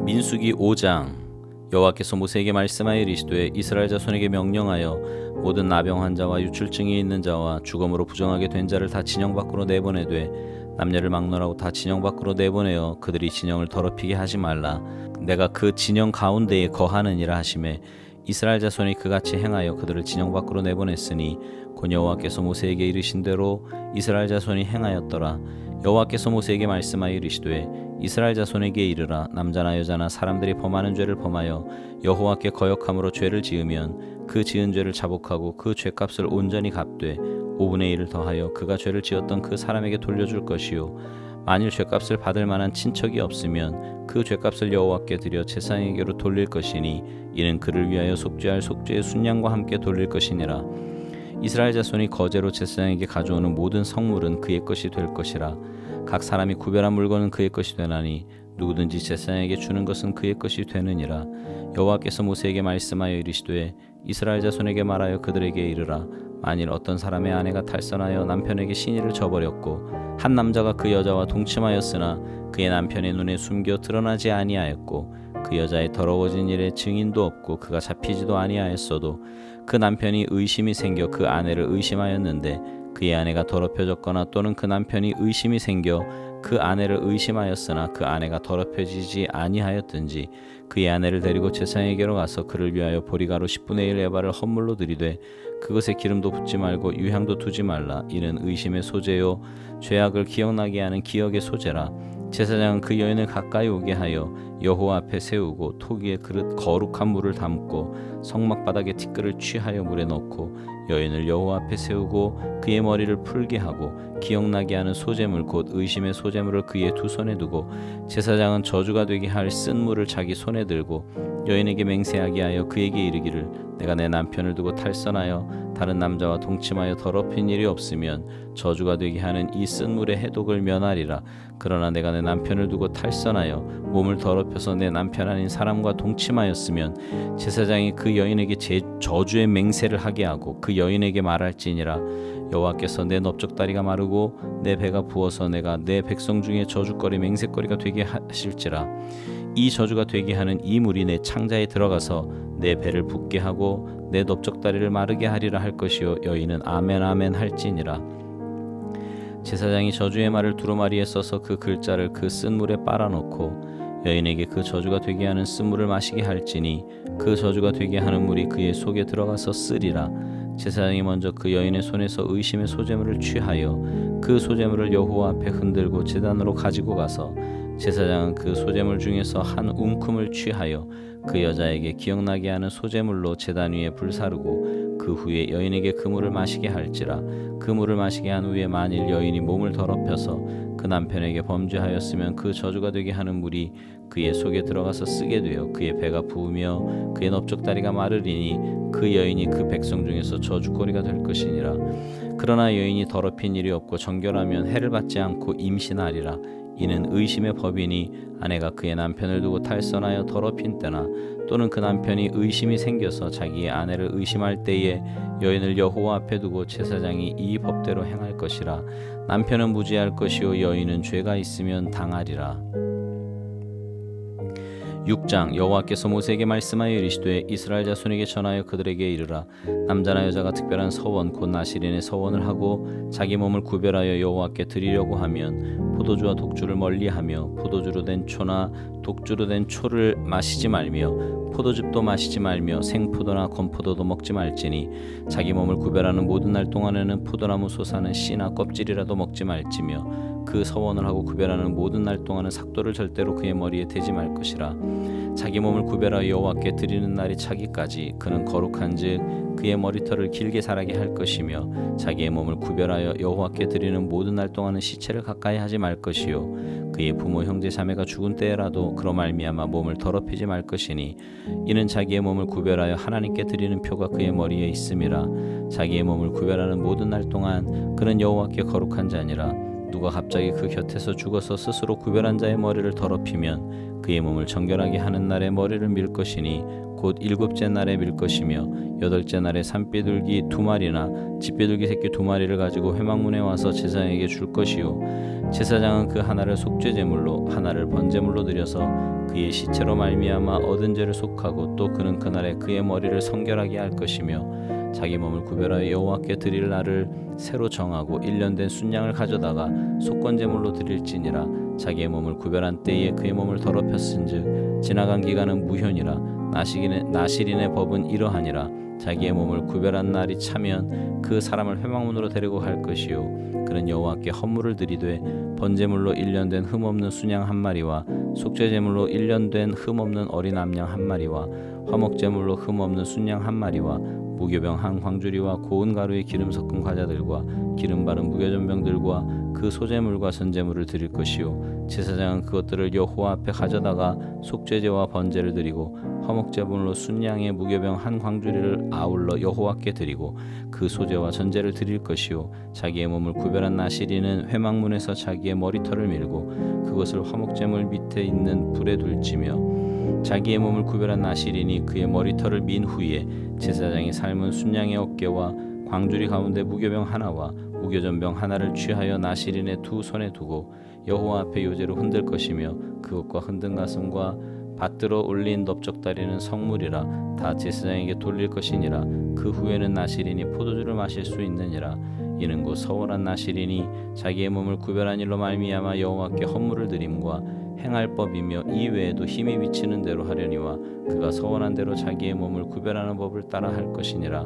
민수기 5장. 여호와께서 모세에게 말씀하여 이르시되 이스라엘 자손에게 명령하여 모든 나병 환자와 유출증이 있는 자와 죽음으로 부정하게 된 자를 다 진영 밖으로 내보내되 남녀를 막론하고 다 진영 밖으로 내보내어 그들이 진영을 더럽히게 하지 말라. 내가 그 진영 가운데에 거하느니라 하시매 이스라엘 자손이 그같이 행하여 그들을 진영 밖으로 내보냈으니 곧 여호와께서 모세에게 이르신 대로 이스라엘 자손이 행하였더라. 여호와께서 모세에게 말씀하여 이르시되 이스라엘 자손에게 이르라. 남자나 여자나 사람들이 범하는 죄를 범하여 여호와께 거역함으로 죄를 지으면 그 지은 죄를 자복하고 그 죄값을 온전히 갚되 5분의 1을 더하여 그가 죄를 지었던 그 사람에게 돌려줄 것이요 만일 죄값을 받을 만한 친척이 없으면 그 죄값을 여호와께 드려 제사장에게로 돌릴 것이니 이는 그를 위하여 속죄할 속죄의 순양과 함께 돌릴 것이니라. 이스라엘 자손이 거제로 제사장에게 가져오는 모든 성물은 그의 것이 될 것이라. 각 사람이 구별한 물건은 그의 것이 되나니 누구든지 제사장에게 주는 것은 그의 것이 되느니라. 여호와께서 모세에게 말씀하여 이르시되 이스라엘 자손에게 말하여 그들에게 이르라. 만일 어떤 사람의 아내가 탈선하여 남편에게 시니를 저버렸고 한 남자가 그 여자와 동침하였으나 그의 남편의 눈에 숨겨 드러나지 아니하였고 그 여자의 더러워진 일에 증인도 없고 그가 잡히지도 아니하였어도 그 남편이 의심이 생겨 그 아내를 의심하였는데 그의 아내가 더럽혀졌거나 또는 그 남편이 의심이 생겨 그 아내를 의심하였으나 그 아내가 더럽혀지지 아니하였든지 그의 아내를 데리고 제사장에게로 가서 그를 위하여 보리가루 10분의 1 에바를 헌물로 드리되 그것에 기름도 붓지 말고 유향도 두지 말라. 이는 의심의 소재요 죄악을 기억나게 하는 기억의 소재라. 제사장은 그 여인을 가까이 오게 하여 여호와 앞에 세우고 토기에 그릇 거룩한 물을 담고 성막 바닥에 티끌을 취하여 물에 넣고 여인을 여호와 앞에 세우고 그의 머리를 풀게 하고 기억나게 하는 소재물 곧 의심의 소재물을 그의 두 손에 두고 제사장은 저주가 되게 할 쓴 물을 자기 손에 들고 여인에게 맹세하게 하여 그에게 이르기를 내가 내 남편을 두고 탈선하여 다른 남자와 동침하여 더럽힌 일이 없으면 저주가 되게 하는 이 쓴 물의 해독을 면하리라. 그러나 내가 내 남편을 두고 탈선하여 몸을 더럽혀서 내 남편 아닌 사람과 동침하였으면 제사장이 그 여인에게 저주의 맹세를 하게 하고 그 여인에게 말할지니라. 여호와께서 내 넓적다리가 마르고 내 배가 부어서 내가 내 백성 중에 저주거리 맹세거리가 되게 하실지라. 이 저주가 되게 하는 이 물이 내 창자에 들어가서 내 배를 붓게 하고 내 넓적다리를 마르게 하리라 할 것이요 여인은 아멘 아멘 할지니라. 제사장이 저주의 말을 두루마리에 써서 그 글자를 그 쓴 물에 빨아놓고 여인에게 그 저주가 되게 하는 쓴 물을 마시게 할지니 그 저주가 되게 하는 물이 그의 속에 들어가서 쓰리라. 제사장이 먼저 그 여인의 손에서 의심의 소재물을 취하여 그 소재물을 여호와 앞에 흔들고 제단으로 가지고 가서 제사장은 그 소재물 중에서 한 움큼을 취하여 그 여자에게 기억나게 하는 소재물로 제단 위에 불사르고 그 후에 여인에게 그 물을 마시게 할지라. 그 물을 마시게 한 후에 만일 여인이 몸을 더럽혀서 그 남편에게 범죄하였으면 그 저주가 되게 하는 물이 그의 속에 들어가서 쓰게 되어 그의 배가 부으며 그의 넓적다리가 마르리니 그 여인이 그 백성 중에서 저주거리가 될 것이니라. 그러나 여인이 더럽힌 일이 없고 정결하면 해를 받지 않고 임신하리라. 이는 의심의 법이니 아내가 그의 남편을 두고 탈선하여 더럽힌 때나 또는 그 남편이 의심이 생겨서 자기의 아내를 의심할 때에 여인을 여호와 앞에 두고 제사장이 이 법대로 행할 것이라. 남편은 무죄할 것이요 여인은 죄가 있으면 당하리라. 6장. 여호와께서 모세에게 말씀하여 이르시되 이스라엘 자손에게 전하여 그들에게 이르라. 남자나 여자가 특별한 서원 곧 나실인의 서원을 하고 자기 몸을 구별하여 여호와께 드리려고 하면 포도주와 독주를 멀리하며 포도주로 된 초나 독주로 된 초를 마시지 말며 포도즙도 마시지 말며 생포도나 건포도도 먹지 말지니 자기 몸을 구별하는 모든 날 동안에는 포도나무 솟아는 씨나 껍질이라도 먹지 말지며 그 서원을 하고 구별하는 모든 날 동안은 삭도를 절대로 그의 머리에 대지 말 것이라. 자기 몸을 구별하여 여호와께 드리는 날이 차기까지 그는 거룩한즉 그의 머리털을 길게 자라게 할 것이며 자기의 몸을 구별하여 여호와께 드리는 모든 날 동안은 시체를 가까이 하지 말 것이요 그의 부모 형제 자매가 죽은 때라도 그로 말미암아 몸을 더럽히지 말 것이니 이는 자기의 몸을 구별하여 하나님께 드리는 표가 그의 머리에 있음이라. 자기의 몸을 구별하는 모든 날 동안 그는 여호와께 거룩한 자니라. 누가 갑자기 그 곁에서 죽어서 스스로 구별한 자의 머리를 더럽히면 그의 몸을 정결하게 하는 날에 머리를 밀 것이니 곧 일곱째 날에 밀 것이며 여덟째 날에 산비둘기 2마리나 집비둘기 새끼 2마리를 가지고 회막문에 와서 제사장에게 줄 것이요 제사장은 그 하나를 속죄제물로 하나를 번제물로 드려서 그의 시체로 말미암아 얻은 죄를 속하고 또 그는 그날에 그의 머리를 성결하게 할 것이며 자기 몸을 구별하여 여호와께 드릴 날을 새로 정하고 1년 된 순양을 가져다가 속건제물로 드릴지니라. 자기의 몸을 구별한 때에 그의 몸을 더럽혔은즉 지나간 기간은 무효니라. 나실인의 법은 이러하니라. 자기의 몸을 구별한 날이 차면 그 사람을 회막문으로 데리고 갈 것이요 그는 여호와께 헌물을 드리되 번제물로 1년 된 흠없는 순양 1마리와 속죄제물로 1년 된 흠없는 어린 암양 1마리와 화목제물로 흠없는 순양 1마리와 무교병 한 광주리와 고운 가루에 기름 섞은 과자들과 기름 바른 무교전병들과 그 소제물과 전제물을 드릴 것이요 제사장은 그것들을 여호와 앞에 가져다가 속죄제와 번제를 드리고 화목제물로 순양의 무교병 한 광주리를 아울러 여호와께 드리고 그 소제와 전제를 드릴 것이요 자기의 몸을 구별한 나시리는 회막문에서 자기의 머리털을 밀고 그것을 화목제물 밑에 있는 불에 둘지며 자기의 몸을 구별한 나시린이 그의 머리털을 민 후에 제사장이 삶은 순양의 어깨와 광주리 가운데 무교병 하나와 무교전병 하나를 취하여 나시린의 2 손에 두고 여호와 앞에 요제로 흔들 것이며 그것과 흔든 가슴과 받들어 올린 넓적다리는 성물이라 다 제사장에게 돌릴 것이니라. 그 후에는 나시린이 포도주를 마실 수 있느니라. 이는 곧 서원한 나시린이 자기의 몸을 구별한 일로 말미암아 여호와께 헌물을 드림과 행할 법이며 이 외에도 힘이 미치는 대로 하려니와 그가 서원한 대로 자기의 몸을 구별하는 법을 따라 할 것이니라.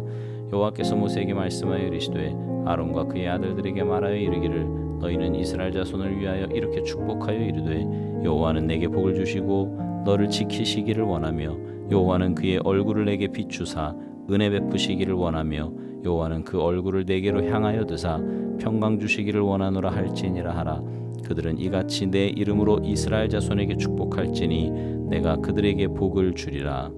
여호와께서 모세에게 말씀하여 이르시되 아론과 그의 아들들에게 말하여 이르기를 너희는 이스라엘 자손을 위하여 이렇게 축복하여 이르되 여호와는 내게 복을 주시고 너를 지키시기를 원하며 여호와는 그의 얼굴을 내게 비추사 은혜 베푸시기를 원하며 여호와는 그 얼굴을 내게로 향하여 드사 평강 주시기를 원하노라 할지니라 하라. 그들은 이같이 내 이름으로 이스라엘 자손에게 축복할지니 내가 그들에게 복을 주리라.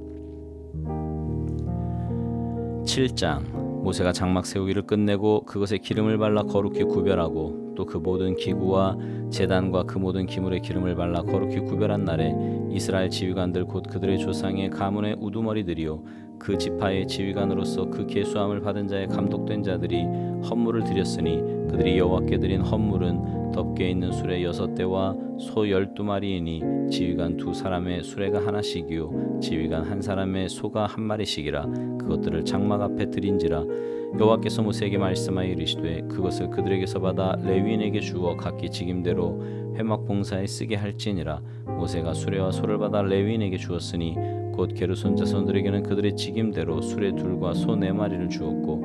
7장 모세가 장막 세우기를 끝내고 그것에 기름을 발라 거룩히 구별하고 또 그 모든 기구와 제단과 그 모든 기물에 기름을 발라 거룩히 구별한 날에 이스라엘 지휘관들 곧 그들의 조상의 가문의 우두머리들이요 그 지파의 지휘관으로서 그 계수함을 받은 자의 감독된 자들이 헌물을 드렸으니 그들이 여호와께 드린 헌물은 덮개 있는 수레 6대와 소 12마리이니 지휘관 2사람의 수레가 하나씩이요 지휘관 1사람의 소가 1마리씩이라. 그것들을 장막 앞에 드린지라. 여호와께서 모세에게 말씀하여 이르시되 그것을 그들에게서 받아 레위인에게 주어 각기 직임대로 회막 봉사에 쓰게 할지니라. 모세가 수레와 소를 받아 레위인에게 주었으니 곧 게르손 자손들에게는 그들의 직임대로 수레 2과 소 4마리를 주었고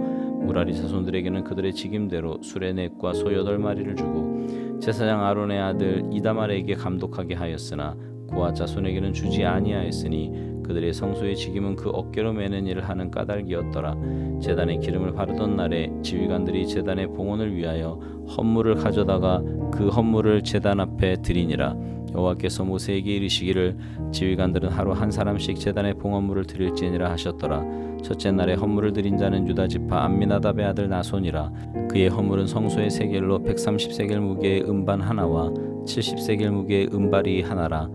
무라리 자손들에게는 그들의 직임대로 수레 4과 소 8마리를 주고 제사장 아론의 아들 이다말에게 감독하게 하였으나 고아 자손에게는 주지 아니하였으니 그들의 성소의 직임은 그 어깨로 매는 일을 하는 까닭이었더라. 제단에 기름을 바르던 날에 지휘관들이 제단의 봉헌을 위하여 헌물을 가져다가 그 헌물을 제단 앞에 드리니라. 여호와께서 모세에게 이르시기를 지휘관들은 하루 1사람씩 제단의 봉헌물을 드릴지니라 하셨더라. 첫째 날에 헌물을 드린 자는 유다 지파 암미나답의 아들 나손이라. 그의 헌물은 성소의 세겔로 130세겔 무게의 음반 하나와 70세겔 무게의 음발이 하나라.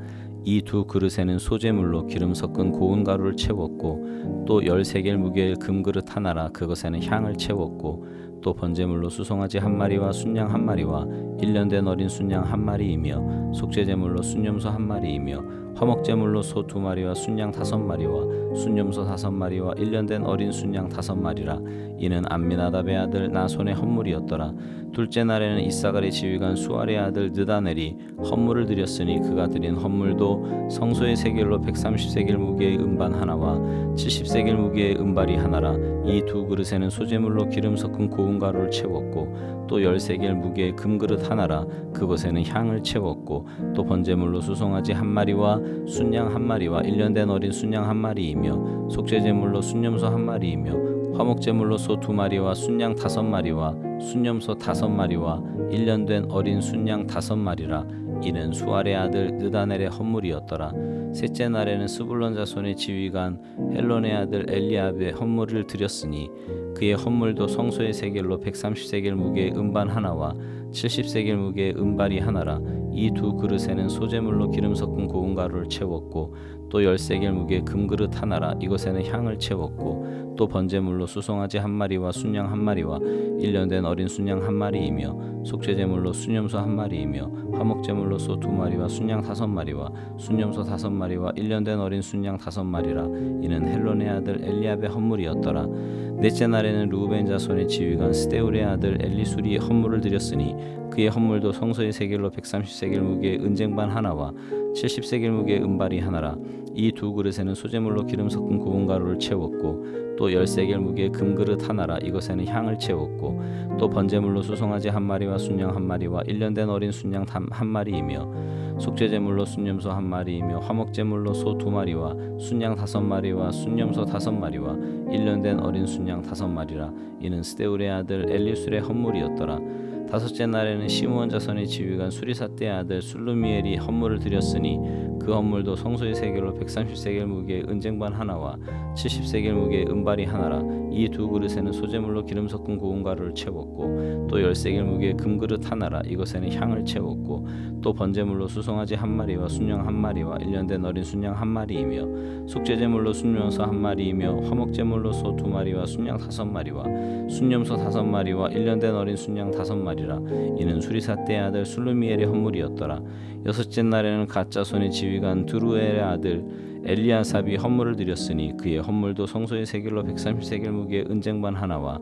이 2 그릇에는 소제물로 기름 섞은 고운 가루를 채웠고 또 10세겔 무게의 금그릇 하나라. 그것에는 향을 채웠고 또 번제물로 수송아지 1마리와 순양 1마리와 1년 된 어린 순양 1마리이며 속죄제물로 순염소 1마리이며 화목제물로 소 2마리와 순양 5마리와 순염소 5마리와 1년 된 어린 순양 5마리라. 이는 암미나답의 아들 나손의 헌물이었더라. 둘째 날에는 이사갈의 지휘관 수알의 아들 느다넬이 헌물을 드렸으니 그가 드린 헌물도 성소의 세겔로 130세겔 무게의 음반 하나와 70세겔 무게의 음발이 하나라. 이 2 그릇에는 소제물로 기름 섞은 고운 가루를 채웠고 또 10세겔 무게의 금그릇 하나라. 그것에는 향을 채웠고 또 번제물로 수송아지 1마리와 순양 1마리와 1년 된 어린 순양 1마리이며 속죄제물로 순염소 1마리이며 화목제물로 소 2마리와 순양 5마리와 순염소 5마리와 1년 된 어린 순양 5마리라. 이는 수알의 아들 느다넬의 헌물이었더라. 셋째 날에는 스불론 자손의 지휘관 헬론의 아들 엘리압의 헌물을 드렸으니 그의 헌물도 성소의 세겔로 130세겔 무게의 음반 하나와 70세겔 무게의 은발이 하나라. 이 두 그릇에는 소재물로 기름 섞은 고운 가루를 채웠고 또 10세겔 무게의 금그릇 하나라. 이것에는 향을 채웠고 또 번제물로 수송아지 한 마리와 순양 한 마리와 1년 된 어린 순양 한 마리이며 속죄제물로 순염소 한 마리이며 화목제물로 소 2마리와 순양 5마리와 순염소 5마리와 1년 된 어린 순양 5마리라. 이는 헬론의 아들 엘리압의 헌물이었더라. 넷째 날에는 르우벤 자손의 지휘관 스데울의 아들 엘리술이 헌물을 드렸으니 그의 헌물도 성소의 세겔로 130세겔 무게의 은쟁반 하나와 70세겔 무게의 은발이 하나라. 이 두 그릇에는 소재물로 기름 섞은 고운 가루를 채웠고 또 10세겔 무게의 금그릇 하나라. 이것에는 향을 채웠고 또 번제물로 수송아지 한 마리와 순양 한 마리와 1년 된 어린 순양 한 마리이며 속죄제물로 순염소 한 마리이며 화목제물로 소 2마리와 순양 5마리와 순염소 5마리와 1년 된 어린 순양 5마리라. 이는 스데울의 아들 엘리술의 헌물이었더라. 다섯째 날에는 시므온 자손의 지휘관 수리사떼의 아들 술루미엘이 헌물을 드렸으니 그 헌물도 성소의 세겔로 130세겔 무게의 은쟁반 하나와 70세겔 무게의 은발이 하나라. 이 두 그릇에는 소재물로 기름 섞은 고운 가루를 채웠고 또 10세겔 무게의 금그릇 하나라. 이것에는 향을 채웠고 또 번제물로 수송아지 한 마리와 순양 한 마리와 1년 된 어린 순양 한 마리이며 속죄제물로 순염소 한 마리이며 화목제물로 소 2마리와 순양 5마리와 순염소 5마리와 1년 된 어린 순양 5마리라. 이는 수리사떼의 아들 술루미엘의 헌물이었더라. 여섯째 날에는 갓 자손의 지휘관 두루엘의 아들 엘리아삽이 헌물을 드렸으니 그의 헌물도 성소의 세겔로 130세겔 무게의 은쟁반 하나와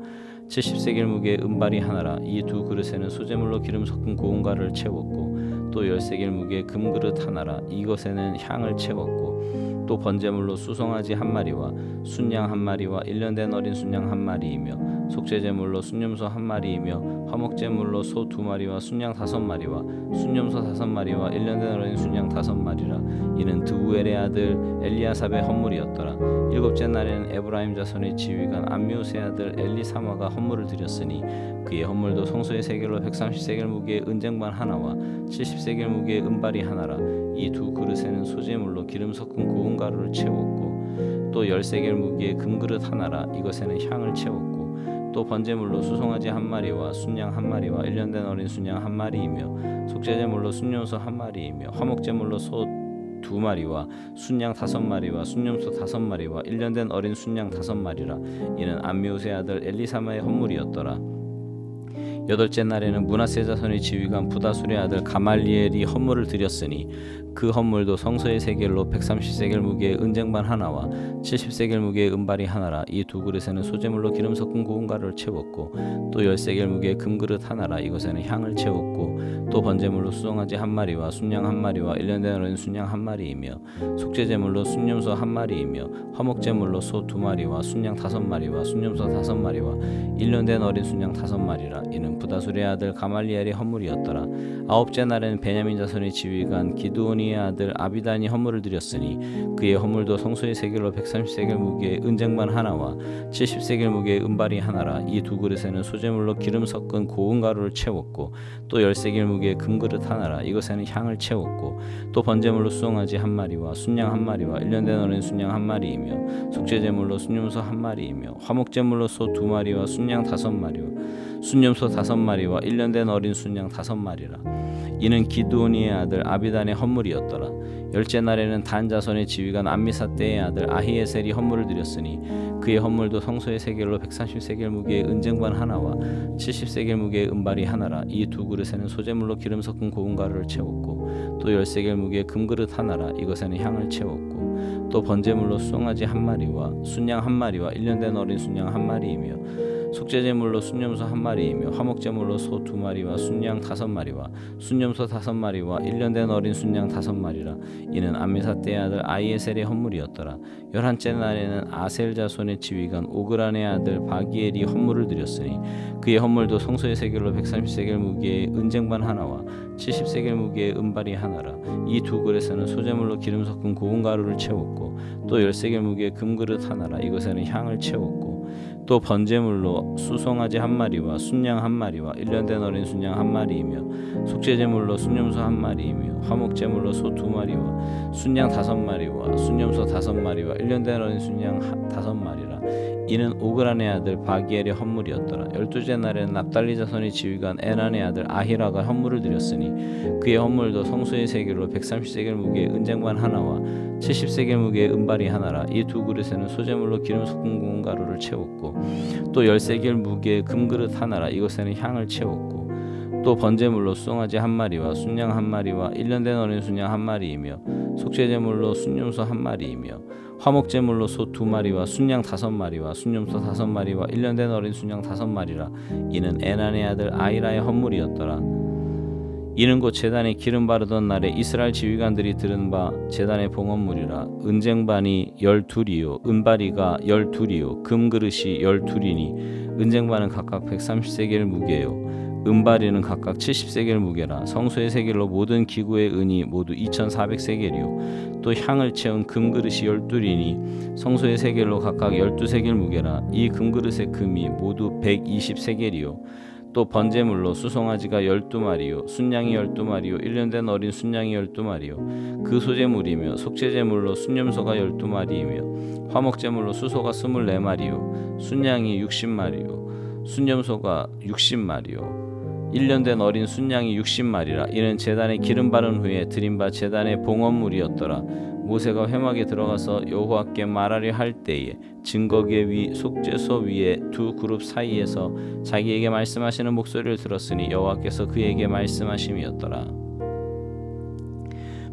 70세겔 무게의 은발이 하나라. 이 두 그릇에는 소재물로 기름 섞은 고운 가루를 채웠고 또 10세겔 무게의 금그릇 하나라. 이것에는 향을 채웠고 또 번제물로 수송아지 한 마리와 순양 한 마리와 1년 된 어린 순양 한 마리이며 속죄제물로 순염소 한 마리이며 화목제물로 소 2마리와 순양 5마리와 순염소 5마리와 1년 된 어린 순양 5마리라. 이는 드우엘의 아들 엘리아삽의 헌물이었더라. 일곱째 날에는 에브라임 자손의 지휘관 암미우스의 아들 엘리사마가 헌물을 드렸으니 그의 헌물도 성소의 세겔로 130세겔 무게의 은쟁반 하나와 70세겔 무게의 은발이 하나라. 이 두 그릇에는 소재물로 기름 섞은 고운 가루를 채웠고 또 10세겔 무게의 금그릇 하나라. 이것에는 향을 채웠고 또 번제물로 수송아지 한 마리와 순양 한 마리와 1년 된 어린 순양 한 마리이며 속죄제물로 순염소 한 마리이며 화목제물로 소 2마리와 순양 5마리와 순염소 5마리와 1년 된 어린 순양 5마리라. 이는 암미우스의 아들 엘리사마의 헌물이었더라. 여덟째 날에는 므낫세 자손의 지휘관 부다술의 아들 가말리엘이 헌물을 드렸으니 그 헌물도 성소의 세겔로 130세겔 무게의 은쟁반 하나와 70세겔 무게의 은발이 하나라. 이 두 그릇에는 소재물로 기름 섞은 고운 가루를 채웠고 또 10세겔 무게의 금그릇 하나라. 이것에는 향을 채웠고 또 번제물로 수송아지 한 마리와 순양 한 마리와 1년 된 어린 순양 한 마리이며 속죄제물로 순염소 한 마리이며 화목제물로 소 2마리와 순양 5마리와 순염소 5마리와 1년 된 어린 순양 5마리라. 이는 부다술의 아들 가말리엘의 헌물이었더라. 아홉째 날에는 베냐민 자손의 지휘관 기드온이의 아들 아비단이 헌물을 드렸으니 그의 헌물도 성소의 세겔로 130세겔 무게의 은쟁반 하나와 70세겔 무게의 은발이 하나라. 이 두 그릇에는 소재물로 기름 섞은 고운 가루를 채웠고 또 10세겔 무게의 금그릇 하나라. 이것에는 향을 채웠고 또 번제물로 수송아지 한 마리와 순양 한 마리와 1년 된 어린 순양 한 마리이며 속죄제물로 순염소 한 마리이며 화목제물로 소 2마리와 순양 5마리와 순염소 5마리와 1년 된 어린 순양 5마리라. 이는 기드온이의 아들 아비단의 헌물이었더라. 열째 날에는 단 자손의 지휘관 암미사떼의 아들 아히에셀이 헌물을 드렸으니 그의 헌물도 성소의 세겔로 130세겔 무게의 은쟁반 하나와 70세겔 무게의 은발이 하나라. 이 두 그릇에는 소재물로 기름 섞은 고운 가루를 채웠고 또 10세겔 무게의 금그릇 하나라. 이것에는 향을 채웠고 또 번제물로 수송아지 한 마리와 순양 한 마리와 1년 된 어린 순양 한 마리이며 속죄제물로 순염소 한 마리이며 화목제물로 소 2마리와 순양 5마리와 순염소 5마리와 1년 된 어린 순양 5마리라. 이는 암미사떼의 아들 아히에셀의 헌물이었더라. 열한째 날에는 아셀 자손의 지휘관 오그란의 아들 바기엘이 헌물을 드렸으니 그의 헌물도 성소의 세겔로 130세겔 무게의 은쟁반 하나와 70세겔 무게의 은발이 하나라. 이 두 그릇에는 소재물로 기름 섞은 고운 가루를 채웠고 또 10세겔 무게의 금그릇 하나라. 이것에는 향을 채웠고 또 번제물로 수송아지 한 마리와 순양 한 마리와 1년 된 어린 순양 한 마리이며 속죄제물로 순염소 한 마리이며 화목제물로 소 2마리와 순양 5마리와 순염소 5마리와 1년 된 어린 순양 5마리라. 이는 오그란의 아들 바기엘의 헌물이었더라. 12째 날에는 납달리 자손의 지휘관 에난의 아들 아히라가 헌물을 드렸으니 그의 헌물도 성소의 세겔로 130세겔 무게의 은쟁반 하나와 70세겔 무게의 은발이 하나라. 이 두 그릇에는 소재물로 기름 섞은 고운 가루를 채웠고 또 10세겔 무게의 금그릇 하나라. 이것에는 향을 채웠고 또 번제물로 수송아지 1마리와 순양 1마리와 1년 된 어린 순양 1마리이며 속죄제물로 순염소 1마리이며 화목제물로 소 2마리와 순양 5마리와 순염소 5마리와 1년 된 어린 순양 5마리라. 이는 에난의 아들 아히라의 헌물이었더라. 이는 곧 제단에 기름 바르던 날에 이스라엘 지휘관들이 들은 바 제단의 봉헌물이라. 은쟁반이 12이요 은바리가 12이요 금그릇이 12이니 은쟁반은 각각 130세겔 무게요 은바리는 각각 70세겔 무게라. 성소의 세겔로 모든 기구의 은이 모두 2400세겔이요 또 향을 채운 금그릇이 12이니 성소의 세겔로 각각 12세겔 무게라. 이 금그릇의 금이 모두 120세겔이요 또 번제물로 수송아지가 12마리요 순양이 12마리요 1년 된 어린 순양이 12마리요 그 소제물이며 속죄제물로 순염소가 12마리이며 화목제물로 수소가 24마리요 순양이 60마리요 순염소가 60마리요 1년 된 어린 순양이 60마리라. 이는 제단에 기름 바른 후에 드린 바 제단의 봉헌물이었더라. 모세가 회막에 들어가서 여호와께 말하려 할 때에 증거계 위 속죄소 위에 두 그룹 사이에서 자기에게 말씀하시는 목소리를 들었으니 여호와께서 그에게 말씀하심이었더라.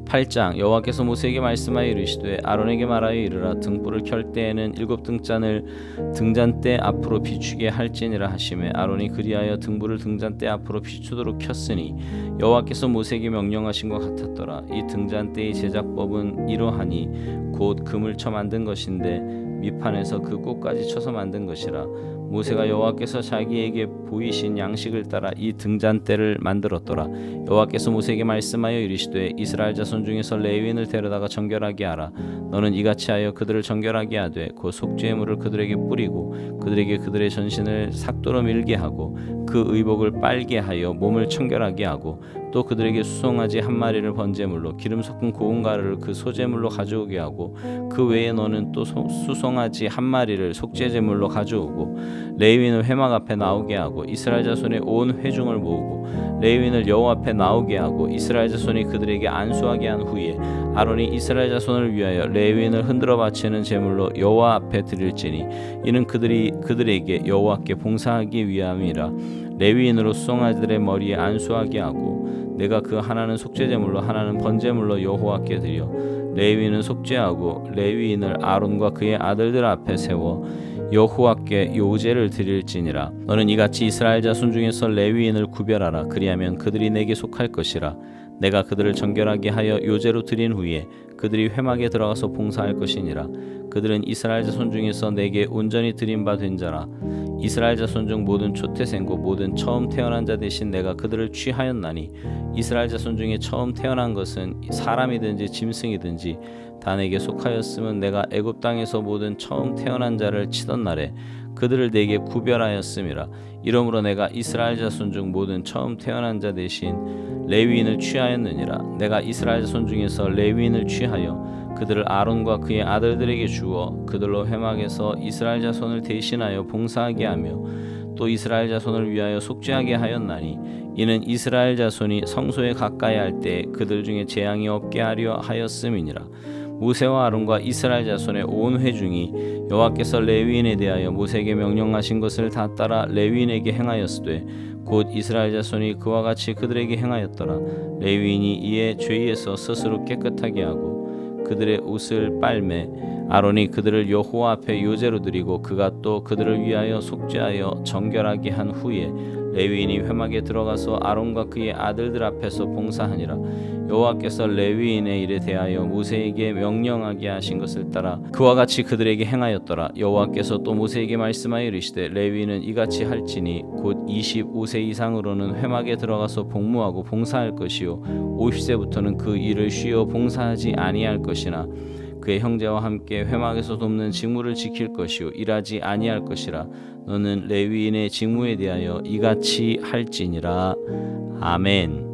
8장 여호와께서 모세에게 말씀하여 이르시되 아론에게 말하여 이르라. 등불을 켤 때에는 7등잔을 등잔대 앞으로 비추게 할지니라 하시매 아론이 그리하여 등불을 등잔대 앞으로 비추도록 켰으니 여호와께서 모세에게 명령하신 것 같았더라. 이 등잔대의 제작법은 이러하니 곧 금을 쳐 만든 것인데 밑판에서 그 꽃까지 쳐서 만든 것이라. 모세가 여호와께서 자기에게 보이신 양식을 따라 이 등잔대를 만들었더라. 여호와께서 모세에게 말씀하여 이르시되 이스라엘 자손 중에서 레위인을 데려다가 정결하게 하라. 너는 이같이 하여 그들을 정결하게 하되 곧 속죄물을 그들에게 뿌리고 그들에게 그들의 전신을 삭도로 밀게 하고 그 의복을 빨게 하여 몸을 청결하게 하고 또 그들에게 수송아지 1마리를 번제물로 기름 섞은 고운 가루를 그 소제물로 가져오게 하고 그 외에 너는 또 수송아지 1마리를 속죄제물로 가져오고 레위인을 회막 앞에 나오게 하고 이스라엘 자손의 온 회중을 모으고 레위인을 여호와 앞에 나오게 하고 이스라엘 자손이 그들에게 안수하게 한 후에 아론이 이스라엘 자손을 위하여 레위인을 흔들어 바치는 제물로 여호와 앞에 드릴지니 이는 그들에게 여호와께 봉사하기 위함이라. 레위인으로 수송아지들의 머리에 안수하게 하고 내가 그 하나는 속죄제물로 하나는 번제물로 여호와께 드려 레위인은 속죄하고 레위인을 아론과 그의 아들들 앞에 세워 여호와께 요제를 드릴지니라. 너는 이같이 이스라엘 자손 중에서 레위인을 구별하라. 그리하면 그들이 내게 속할 것이라. 내가 그들을 정결하게 하여 요제로 드린 후에 그들이 회막에 들어가서 봉사할 것이니라. 그들은 이스라엘 자손 중에서 내게 온전히 드린 바 된 자라. 이스라엘 자손 중 모든 초태생고 모든 처음 태어난 자 대신 내가 그들을 취하였나니 이스라엘 자손 중에 처음 태어난 것은 사람이든지 짐승이든지 다 내게 속하였음은 내가 애굽 땅에서 모든 처음 태어난 자를 치던 날에 그들을 내게 구별하였음이라. 이러므로 내가 이스라엘 자손 중 모든 처음 태어난 자 대신 레위인을 취하였느니라. 내가 이스라엘 자손 중에서 레위인을 취하여 그들을 아론과 그의 아들들에게 주어 그들로 회막에서 이스라엘 자손을 대신하여 봉사하게 하며 또 이스라엘 자손을 위하여 속죄하게 하였나니 이는 이스라엘 자손이 성소에 가까이 할 때 그들 중에 재앙이 없게 하려 하였음이니라. 모세와 아론과 이스라엘 자손의 온 회중이 여호와께서 레위인에 대하여 모세에게 명령하신 것을 다 따라 레위인에게 행하였으되 곧 이스라엘 자손이 그와 같이 그들에게 행하였더라. 레위인이 이에 죄에서 스스로 깨끗하게 하고 그들의 옷을 빨매 아론이 그들을 여호와 앞에 요제로 드리고 그가 또 그들을 위하여 속죄하여 정결하게 한 후에 레위인이 회막에 들어가서 아론과 그의 아들들 앞에서 봉사하니라. 여호와께서 레위인의 일에 대하여 모세에게 명령하게 하신 것을 따라 그와 같이 그들에게 행하였더라. 여호와께서 또 모세에게 말씀하여 이르시되 레위인은 이같이 할지니 곧 25세 이상으로는 회막에 들어가서 복무하고 봉사할 것이요 50세부터는 그 일을 쉬어 봉사하지 아니할 것이나 그의 형제와 함께 회막에서 돕는 직무를 지킬 것이요 일하지 아니할 것이라. 너는 레위인의 직무에 대하여 이같이 할지니라. 아멘.